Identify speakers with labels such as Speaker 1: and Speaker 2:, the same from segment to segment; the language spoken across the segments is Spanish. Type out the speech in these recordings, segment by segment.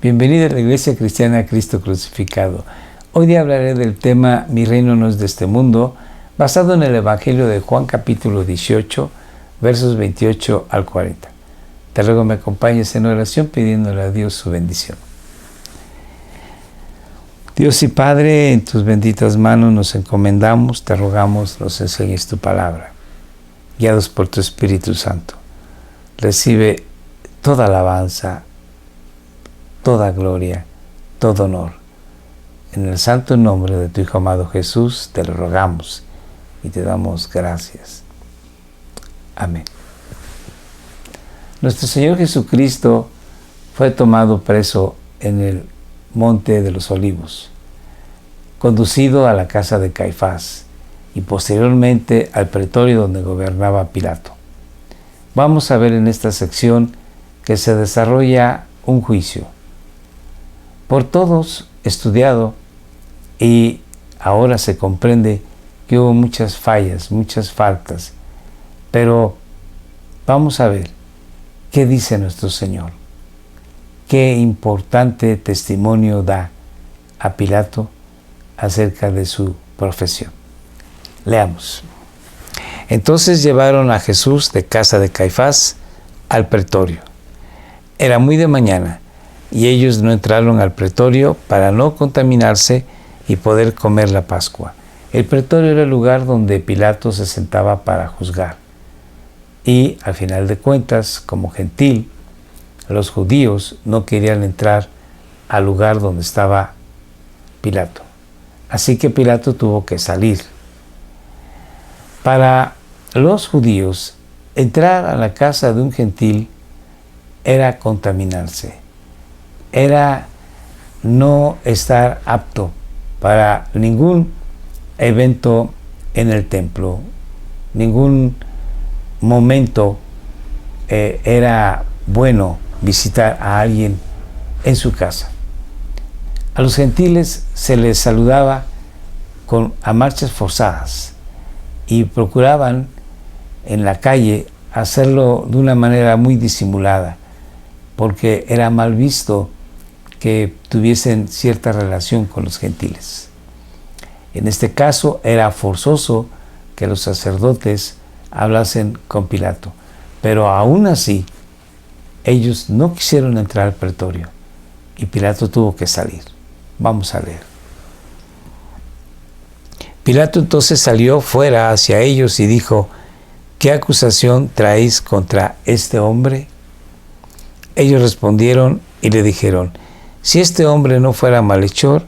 Speaker 1: Bienvenido a la Iglesia Cristiana Cristo Crucificado. Hoy día hablaré del tema Mi reino no es de este mundo, basado en el Evangelio de Juan capítulo 18, versos 28 al 40. Te ruego me acompañes en oración pidiéndole a Dios su bendición. Dios y Padre, en tus benditas manos nos encomendamos, te rogamos nos enseñes tu palabra. Guiados por tu Espíritu Santo, recibe toda alabanza, toda gloria, todo honor. En el santo nombre de tu Hijo amado Jesús te lo rogamos y te damos gracias. Amén. Nuestro Señor Jesucristo fue tomado preso en el Monte de los Olivos, conducido a la casa de Caifás y posteriormente al pretorio donde gobernaba Pilato. Vamos a ver en esta sección que se desarrolla un juicio, por todos estudiado, y ahora se comprende que hubo muchas fallas, muchas faltas, pero vamos a ver qué dice nuestro Señor, qué importante testimonio da a Pilato acerca de su profesión. Leamos. Entonces llevaron a Jesús de casa de Caifás al pretorio. Era muy de mañana, y ellos no entraron al pretorio para no contaminarse y poder comer la Pascua. El pretorio era el lugar donde Pilato se sentaba para juzgar. Y al final de cuentas, como gentil, los judíos no querían entrar al lugar donde estaba Pilato. Así que Pilato tuvo que salir. Para los judíos, entrar a la casa de un gentil era contaminarse. Era no estar apto para ningún evento en el templo, ningún momento era bueno visitar a alguien en su casa. A los gentiles se les saludaba a marchas forzadas y procuraban en la calle hacerlo de una manera muy disimulada, porque era mal visto que tuviesen cierta relación con los gentiles. En este caso era forzoso que los sacerdotes hablasen con Pilato, pero aún así ellos no quisieron entrar al pretorio y Pilato tuvo que salir. Vamos a leer. Pilato entonces salió fuera hacia ellos y dijo: ¿qué acusación traéis contra este hombre? Ellos respondieron y le dijeron: si este hombre no fuera malhechor,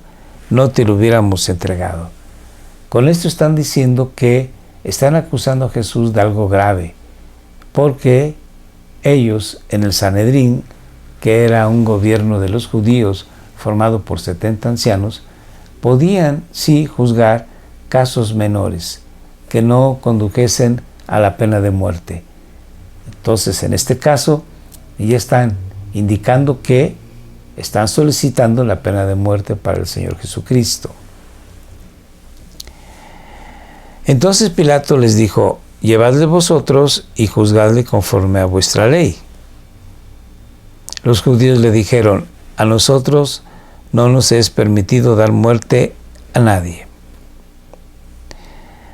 Speaker 1: no te lo hubiéramos entregado. Con esto están diciendo que están acusando a Jesús de algo grave, porque ellos en el Sanedrín, que era un gobierno de los judíos formado por 70 ancianos, podían sí juzgar casos menores que no condujesen a la pena de muerte. Entonces, en este caso, ya están indicando que están solicitando la pena de muerte para el Señor Jesucristo. Entonces Pilato les dijo: llevadle vosotros y juzgadle conforme a vuestra ley. Los judíos le dijeron: a nosotros no nos es permitido dar muerte a nadie,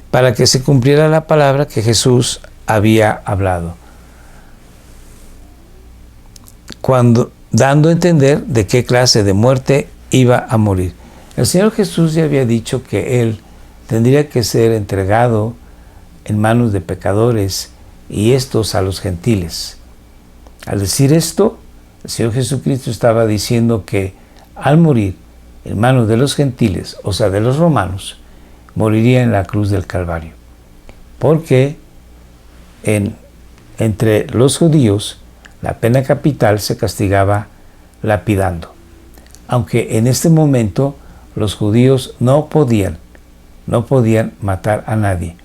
Speaker 1: para que se cumpliera la palabra que Jesús había hablado, dando a entender de qué clase de muerte iba a morir. El Señor Jesús ya había dicho que Él tendría que ser entregado en manos de pecadores y estos a los gentiles. Al decir esto, el Señor Jesucristo estaba diciendo que al morir en manos de los gentiles, o sea, de los romanos, moriría en la cruz del Calvario. Porque entre los judíos, la pena capital se castigaba lapidando. Aunque en este momento los judíos no podían matar a nadie.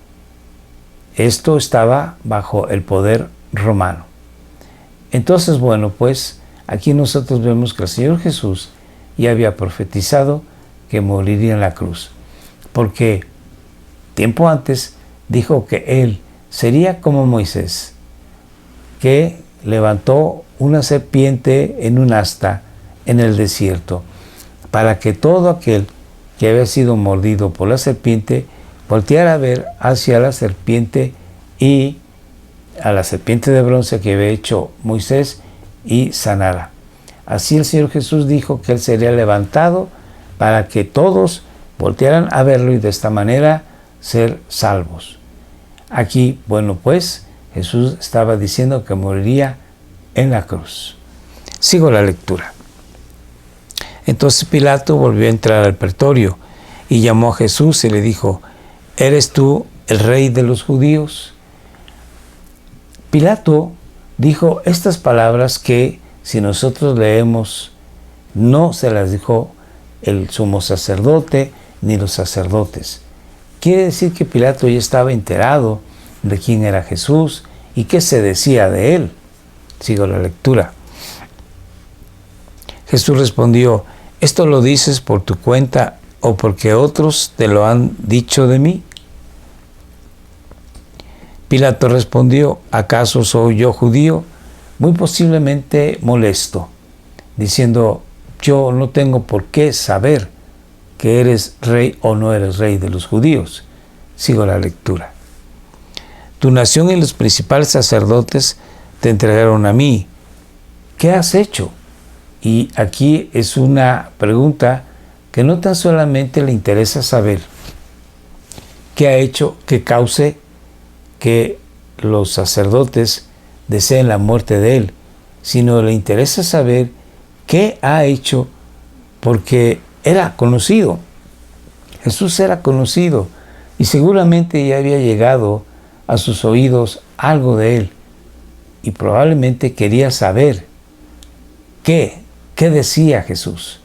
Speaker 1: Esto estaba bajo el poder romano. Entonces, bueno, pues aquí nosotros vemos que el Señor Jesús ya había profetizado que moriría en la cruz, porque tiempo antes dijo que Él sería como Moisés, que levantó una serpiente en un asta en el desierto, para que todo aquel que había sido mordido por la serpiente volteara a ver hacia la serpiente y a la serpiente de bronce que había hecho Moisés y sanara. Así el Señor Jesús dijo que Él sería levantado para que todos voltearan a verlo y de esta manera ser salvos. Aquí, bueno, pues Jesús estaba diciendo que moriría en la cruz. Sigo la lectura. Entonces Pilato volvió a entrar al pretorio y llamó a Jesús y le dijo: ¿Eres tú el rey de los judíos? Pilato dijo estas palabras que, si nosotros leemos, no se las dijo el sumo sacerdote ni los sacerdotes. Quiere decir que Pilato ya estaba enterado de quién era Jesús y qué se decía de él. Sigo la lectura. Jesús respondió: ¿esto lo dices por tu cuenta o porque otros te lo han dicho de mí? Pilato respondió: ¿acaso soy yo judío? Muy posiblemente molesto, diciendo: yo no tengo por qué saber que eres rey o no eres rey de los judíos. Sigo la lectura. Tu nación y los principales sacerdotes te entregaron a mí. ¿Qué has hecho? Y aquí es una pregunta que no tan solamente le interesa saber qué ha hecho que cause que los sacerdotes deseen la muerte de él, sino le interesa saber qué ha hecho, porque era conocido. Jesús era conocido y seguramente ya había llegado a sus oídos algo de él y probablemente quería saber qué decía Jesús,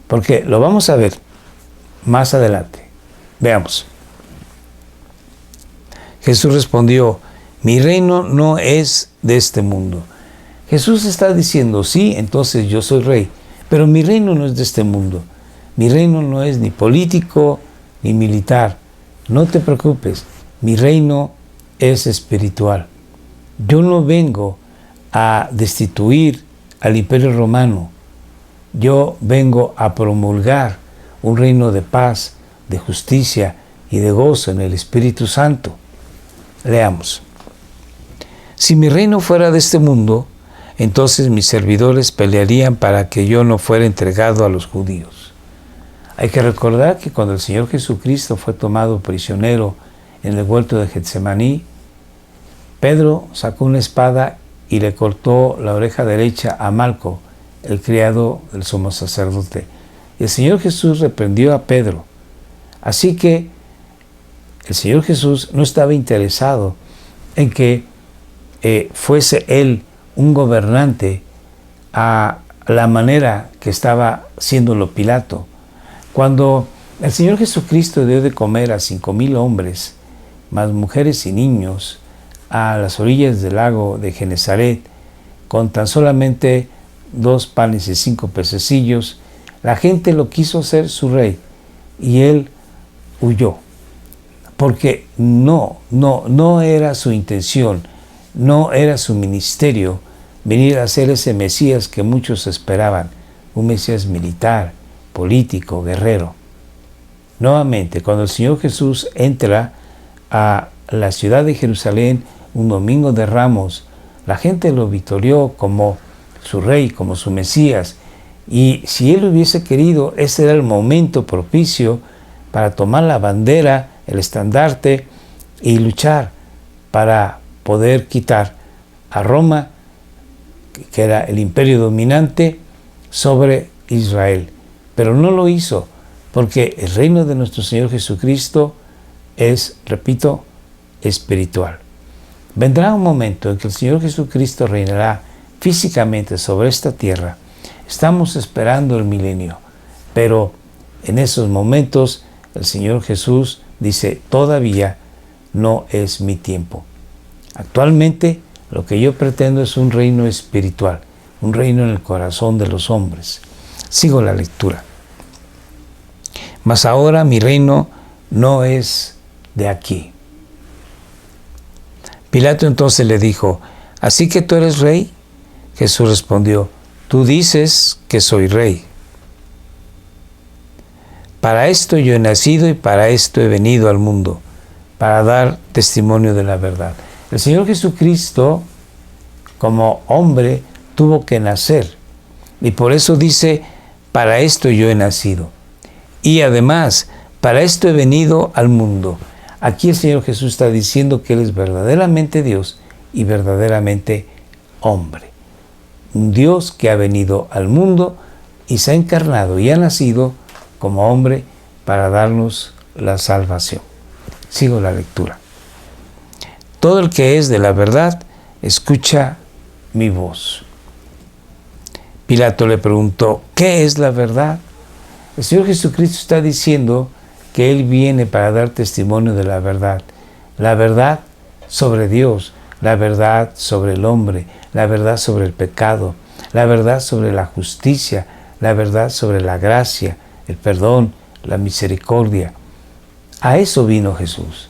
Speaker 1: porque lo vamos a ver más adelante. Veamos. Jesús respondió: mi reino no es de este mundo. Jesús está diciendo: sí, entonces yo soy rey, pero mi reino no es de este mundo. Mi reino no es ni político ni militar. No te preocupes, mi reino es espiritual. Yo no vengo a destituir al Imperio Romano. Yo vengo a promulgar un reino de paz, de justicia y de gozo en el Espíritu Santo. Leamos. Si mi reino fuera de este mundo, entonces mis servidores pelearían para que yo no fuera entregado a los judíos. Hay que recordar que cuando el Señor Jesucristo fue tomado prisionero en el huerto de Getsemaní, Pedro sacó una espada y le cortó la oreja derecha a Malco, el criado del sumo sacerdote. Y el Señor Jesús reprendió a Pedro. Así que el Señor Jesús no estaba interesado en que fuese Él un gobernante a la manera que estaba haciéndolo Pilato. Cuando el Señor Jesucristo dio de comer a 5,000 hombres, más mujeres y niños, a las orillas del lago de Genezaret, con tan solamente 2 panes y 5 pececillos, la gente lo quiso hacer su rey y Él huyó. Porque no era su intención, no era su ministerio venir a ser ese Mesías que muchos esperaban, un Mesías militar, político, guerrero. Nuevamente, cuando el Señor Jesús entra a la ciudad de Jerusalén un domingo de Ramos, la gente lo victorió como su rey, como su Mesías, y si Él hubiese querido, ese era el momento propicio para tomar la bandera, el estandarte y luchar para poder quitar a Roma, que era el imperio dominante, sobre Israel. Pero no lo hizo, porque el reino de nuestro Señor Jesucristo es, repito, espiritual. Vendrá un momento en que el Señor Jesucristo reinará físicamente sobre esta tierra. Estamos esperando el milenio, pero en esos momentos el Señor Jesús dice: todavía no es mi tiempo. Actualmente lo que yo pretendo es un reino espiritual, un reino en el corazón de los hombres. Sigo la lectura. Mas ahora mi reino no es de aquí. Pilato entonces le dijo: ¿así que tú eres rey? Jesús respondió: tú dices que soy rey. Para esto yo he nacido y para esto he venido al mundo, para dar testimonio de la verdad. El Señor Jesucristo, como hombre, tuvo que nacer. Y por eso dice, para esto yo he nacido. Y además, para esto he venido al mundo. Aquí el Señor Jesús está diciendo que Él es verdaderamente Dios y verdaderamente hombre. Un Dios que ha venido al mundo y se ha encarnado y ha nacido como hombre para darnos la salvación. Sigo la lectura. Todo el que es de la verdad, escucha mi voz. Pilato le preguntó, ¿qué es la verdad? El Señor Jesucristo está diciendo que Él viene para dar testimonio de la verdad sobre Dios, la verdad sobre el hombre, la verdad sobre el pecado, la verdad sobre la justicia, la verdad sobre la gracia, el perdón, la misericordia. A eso vino Jesús.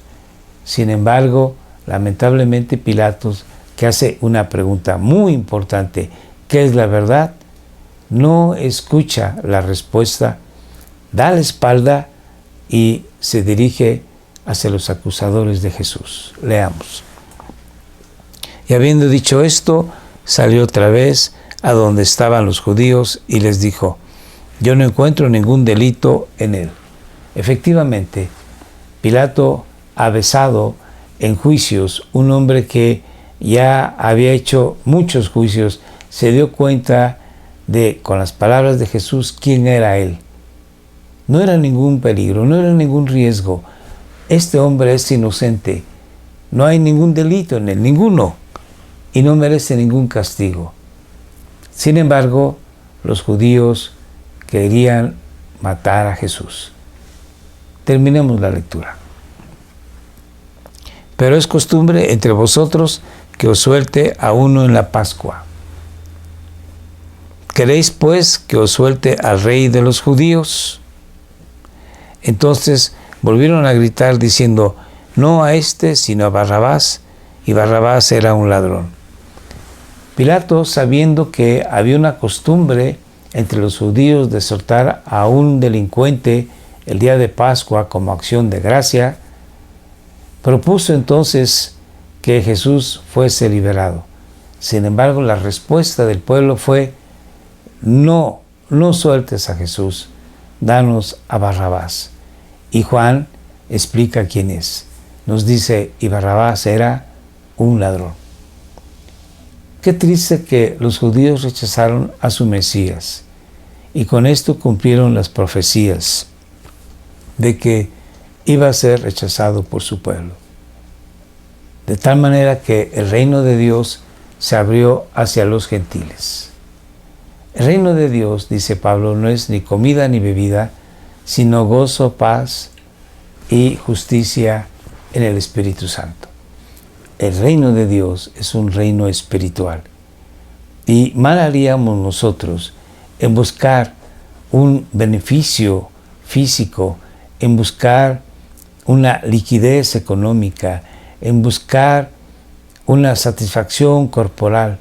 Speaker 1: Sin embargo, lamentablemente Pilatos, que hace una pregunta muy importante, ¿qué es la verdad?, no escucha la respuesta, da la espalda y se dirige hacia los acusadores de Jesús. Leamos. Y habiendo dicho esto, salió otra vez a donde estaban los judíos y les dijo, yo no encuentro ningún delito en él. Efectivamente, Pilato ha besado en juicios un hombre que ya había hecho muchos juicios, se dio cuenta con las palabras de Jesús, quién era él. No era ningún peligro, no era ningún riesgo. Este hombre es inocente, no hay ningún delito en él, ninguno, y no merece ningún castigo. Sin embargo, los judíos querían matar a Jesús. Terminemos la lectura. Pero es costumbre entre vosotros que os suelte a uno en la Pascua. ¿Queréis pues que os suelte al rey de los judíos? Entonces volvieron a gritar diciendo, no a este, sino a Barrabás, y Barrabás era un ladrón. Pilato, sabiendo que había una costumbre entre los judíos de soltar a un delincuente el día de Pascua como acción de gracia, propuso entonces que Jesús fuese liberado. Sin embargo, la respuesta del pueblo fue, no sueltes a Jesús, danos a Barrabás. Y Juan explica quién es. Nos dice, y Barrabás era un ladrón. Qué triste que los judíos rechazaron a su Mesías y con esto cumplieron las profecías de que iba a ser rechazado por su pueblo. De tal manera que el reino de Dios se abrió hacia los gentiles. El reino de Dios, dice Pablo, no es ni comida ni bebida, sino gozo, paz y justicia en el Espíritu Santo. El reino de Dios es un reino espiritual. Y mal haríamos nosotros en buscar un beneficio físico, en buscar una liquidez económica, en buscar una satisfacción corporal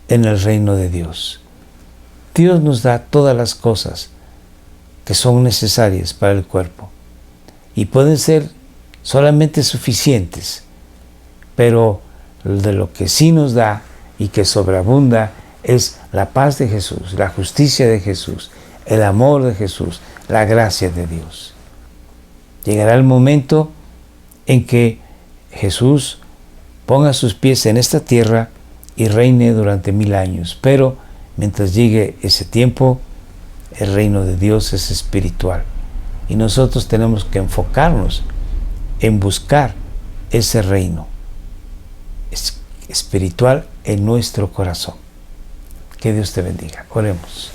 Speaker 1: en el reino de Dios. Dios nos da todas las cosas que son necesarias para el cuerpo y pueden ser solamente suficientes, pero de lo que sí nos da y que sobreabunda es la paz de Jesús, la justicia de Jesús, el amor de Jesús, la gracia de Dios. Llegará el momento en que Jesús ponga sus pies en esta tierra y reine durante 1000 años, pero mientras llegue ese tiempo, el reino de Dios es espiritual y nosotros tenemos que enfocarnos en buscar ese reino espiritual en nuestro corazón. Que Dios te bendiga. Oremos.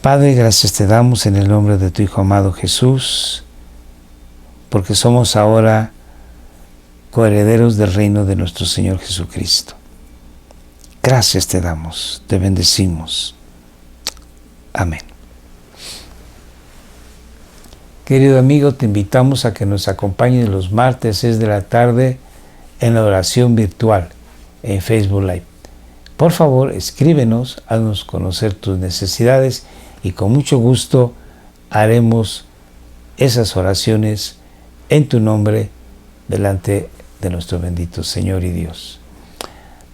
Speaker 1: Padre, gracias te damos en el nombre de tu Hijo amado Jesús, porque somos ahora coherederos del reino de nuestro Señor Jesucristo. Gracias te damos, te bendecimos. Amén. Querido amigo, te invitamos a que nos acompañes los martes 6 de la tarde en la oración virtual en Facebook Live. por favor, escríbenos, haznos conocer tus necesidades y con mucho gusto haremos esas oraciones en tu nombre delante de nuestro bendito Señor y Dios.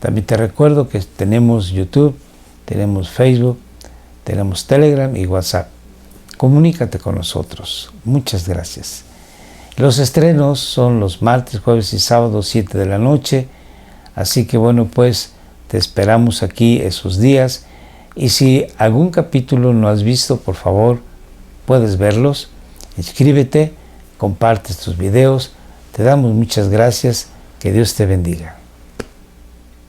Speaker 1: También te recuerdo que tenemos YouTube, tenemos Facebook, tenemos Telegram y WhatsApp. Comunícate con nosotros. Muchas gracias. Los estrenos son los martes, jueves y sábados 7 de la noche. Así que bueno, pues te esperamos aquí esos días. Y si algún capítulo no has visto, por favor, puedes verlos. Inscríbete, comparte estos videos. Te damos muchas gracias. Que Dios te bendiga.